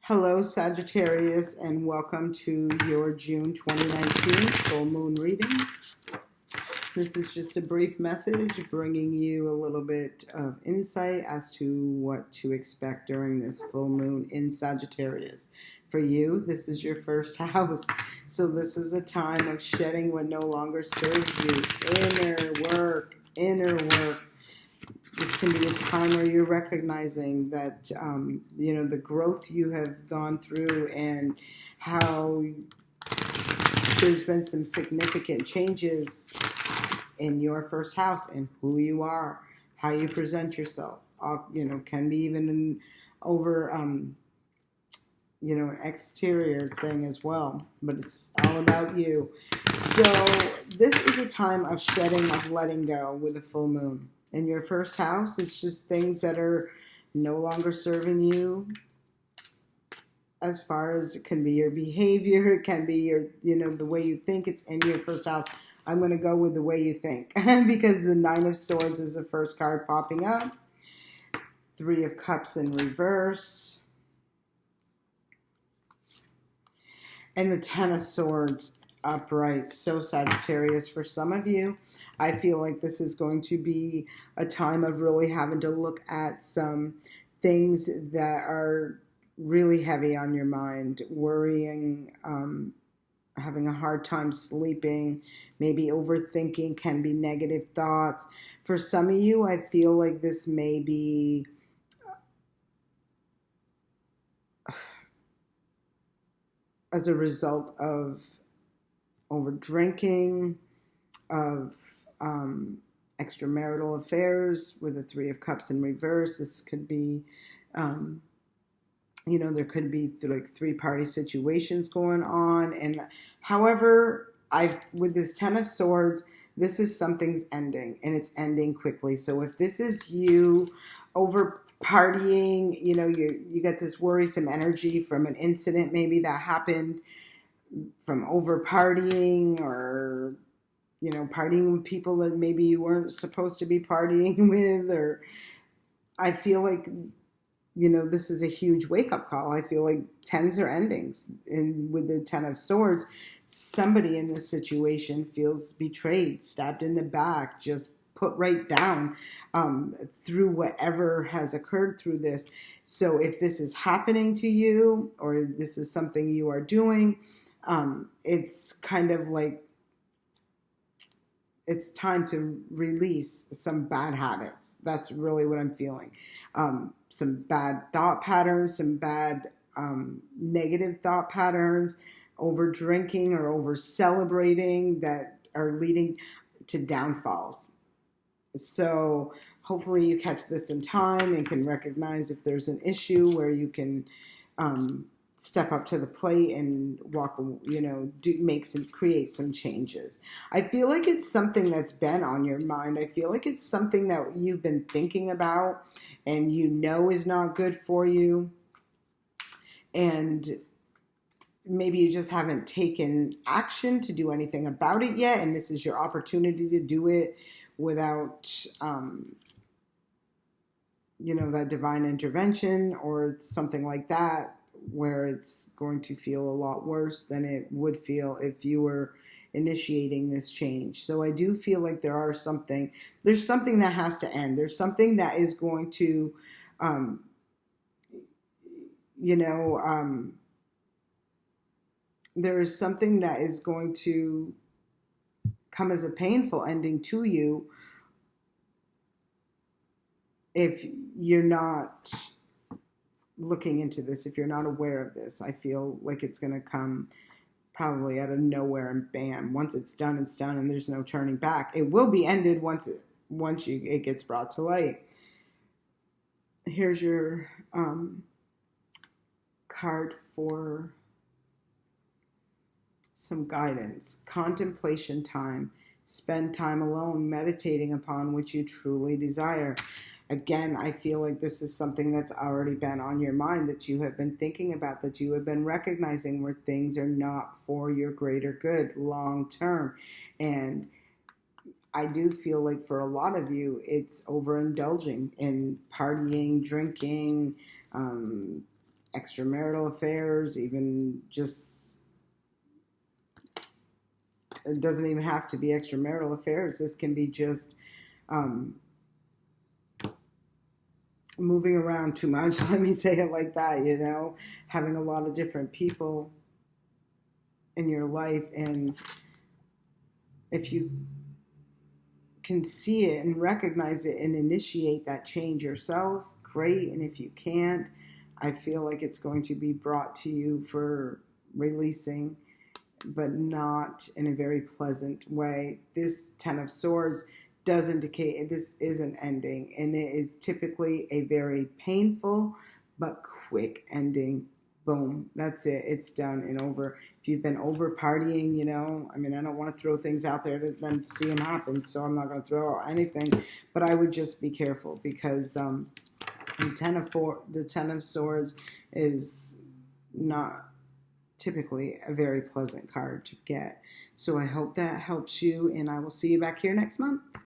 Hello, Sagittarius, and welcome to your June 2019 full moon reading. This is just a brief message bringing you a little bit of insight as to what to expect during this full moon in Sagittarius. For you, this is your first house, so this is a time of shedding what no longer serves you. Inner work. This can be a time where you're recognizing that, the growth you have gone through and how there's been some significant changes in your first house and who you are, how you present yourself. Can be even over, an exterior thing as well, but it's all about you. So this is a time of shedding, of letting go with a full moon. In your first house, it's just things that are no longer serving you, as far as it can be your behavior, it can be your, the way you think. It's in your first house. I'm going to go with the way you think because the Nine of Swords is the first card popping up. Three of Cups in reverse. And the Ten of Swords upright. So Sagittarius, for some of you, I feel like this is going to be a time of really having to look at some things that are really heavy on your mind, worrying, having a hard time sleeping, maybe overthinking, can be negative thoughts. For some of you, I feel like this may be as a result of over drinking, of extramarital affairs with the Three of Cups in reverse. This could be, there could be like three-party situations going on. And however, with this Ten of Swords, this is something's ending, and it's ending quickly. So if this is you over partying, you get this worrisome energy from an incident maybe that happened, from over partying, or partying with people that maybe you weren't supposed to be partying with. Or I feel like this is a huge wake-up call. I feel like tens are endings, and with the Ten of Swords, somebody in this situation feels betrayed, stabbed in the back, just put right down through whatever has occurred through this. So if this is happening to you, or this is something you are doing, it's kind of like it's time to release some bad habits. That's really what I'm feeling. Some bad thought patterns, some bad negative thought patterns, over drinking or over celebrating that are leading to downfalls. So hopefully you catch this in time and can recognize if there's an issue where you can step up to the plate and create some changes. I feel like it's something that's been on your mind. I feel like it's something that you've been thinking about and is not good for you. And maybe you just haven't taken action to do anything about it yet. And this is your opportunity to do it without, that divine intervention or something like that, where it's going to feel a lot worse than it would feel if you were initiating this change. So I do feel like there's something that has to end. There's something that is going to, there is something that is going to come as a painful ending to you if you're not looking into this, if you're not aware of this. I feel like it's going to come probably out of nowhere and bam. Once it's done, it's done, and there's no turning back. It will be ended once it gets brought to light. Here's your card for some guidance. Contemplation time. Spend time alone meditating upon what you truly desire. Again, I feel like this is something that's already been on your mind, that you have been thinking about, that you have been recognizing where things are not for your greater good long term. And I do feel like for a lot of you, it's overindulging in partying, drinking, extramarital affairs, even just, it doesn't even have to be extramarital affairs. This can be just moving around too much. Let me say it like that, you know, having a lot of different people in your life. And if you can see it and recognize it and initiate that change yourself, great. And if you can't, I feel like it's going to be brought to you for releasing, but not in a very pleasant way. This Ten of Swords does indicate this is an ending, and it is typically a very painful but quick ending. Boom, that's it. It's done and over. If you've been over partying, you know, I mean, I don't want to throw things out there to then see them happen, so I'm not going to throw out anything, but I would just be careful, because the Ten of Swords is not typically a very pleasant card to get. So I hope that helps you, and I will see you back here next month.